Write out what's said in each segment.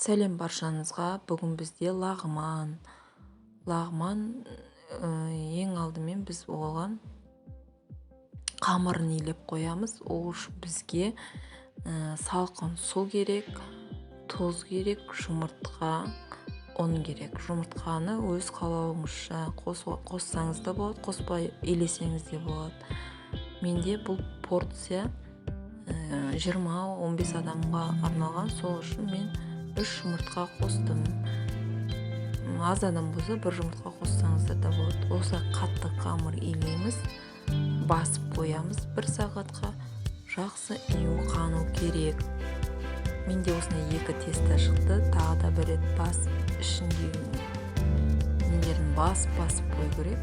Сәлем баршаңызға. Бүгін бізде лағман. Ең алдымен біз оған қамырын илеп қоямыз. Ол үшін бізге салқын су керек, тұз керек, жұмыртқа, ұн керек. Жұмыртқаны өз қалауыңызша қоссаңыз да болады, қоспай илесеңіз де болады. Менде бұл порция 20-15 адамға арналған, сол үшін мен 3 жұмыртқа қостым. Аз адам болса 1 жұмыртқа қоссаңыздар да болады. Осылай қатты қамыр илейміз, басып қоямыз 1 сағатқа. Жақсы иу қану керек. Менде осындай 2 теста шықты. Тағы да бір рет басып, ішіндегі нелерін басып қою керек.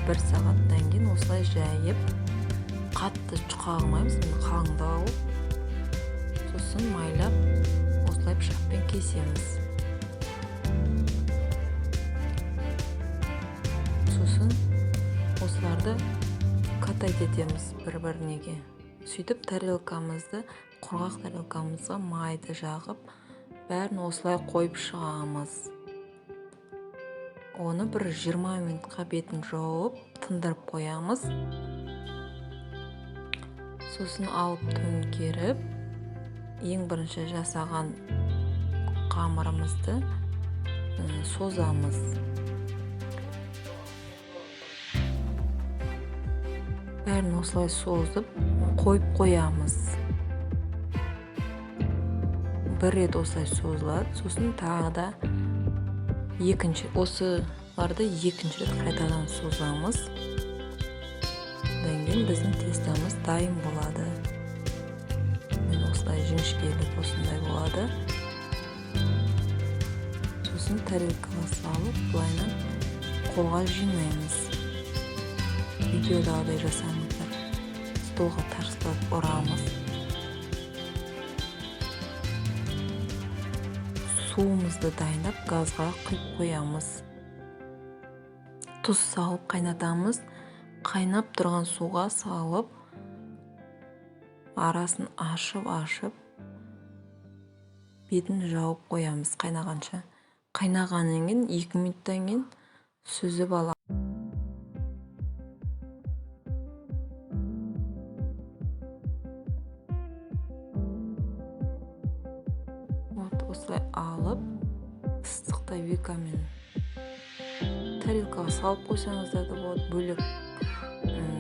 1 сағаттан кейін осылай жайып, қатты жұқа қылмаймыз, қалыңдау. Сосын майлап, осылай пышақпен кесеміз. Сосын осыларды катать етеміз бір-бірінеге. Сөйтіп тарелкамызды, құрғақ тарелкамызға майды жағып, бәрін осылай қойып шығамыз. Оны бір 20 минутқа бетін жауып, тындырып қоямыз. Сосын алып төңкеріп, ең бірінші жасаған қамырымызды созамыз. Бәрін осылай созып, қойып қоямыз. Бір рет осылай созылады. Сосын тағы да осыларды екінші рет қайтадан созамыз. Одан кейін біздің тестамыз дайын болады. Мен осылай жіңішкелік осындай болады. Сосын тарелкаға салып, бұлайынан қолға жинаймыз. Видеодағыдай жасаңыздар. Столға тарсылап ұрамыз. Суымызды дайындап, газға құйып қоямыз. Тұз салып қайнатамыз. Қайнап тұрған суға салып, арасын ашып, бетін жауып қоямыз қайнағанша. Қайнағаннан кейін 2 минуттан кейін сүзіп аламыз. Осылай алып, ыстықта векамен тарелкаға салып қойсаңыздар да болады. Бөлек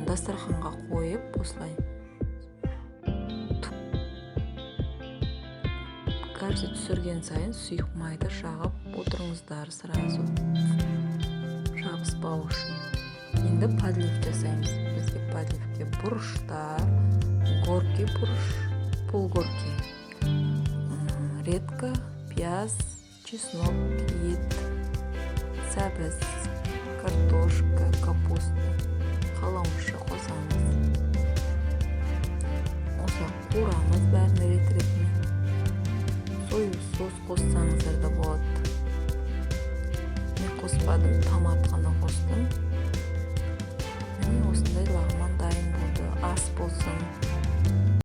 дастарханға қойып, осылай карсы түсірген сайын сұйық майды жағып отырыңыздар сразу, жабыспау үшін. Енді подлив жасаймыз. Бізге подливке бұрыштар, горки бұрыш, полгорки, редька, пияз, чеснок, ет, сәбіз, картошка, капуста, қаламшы қосамыз. Осылай қуырамыз бәрін рет-ретімен. Союз сос қоссаңыздар да болады. Мен қоспадым, томат қана қостым. Міне осындай лағман дайын болды. Ас болсын,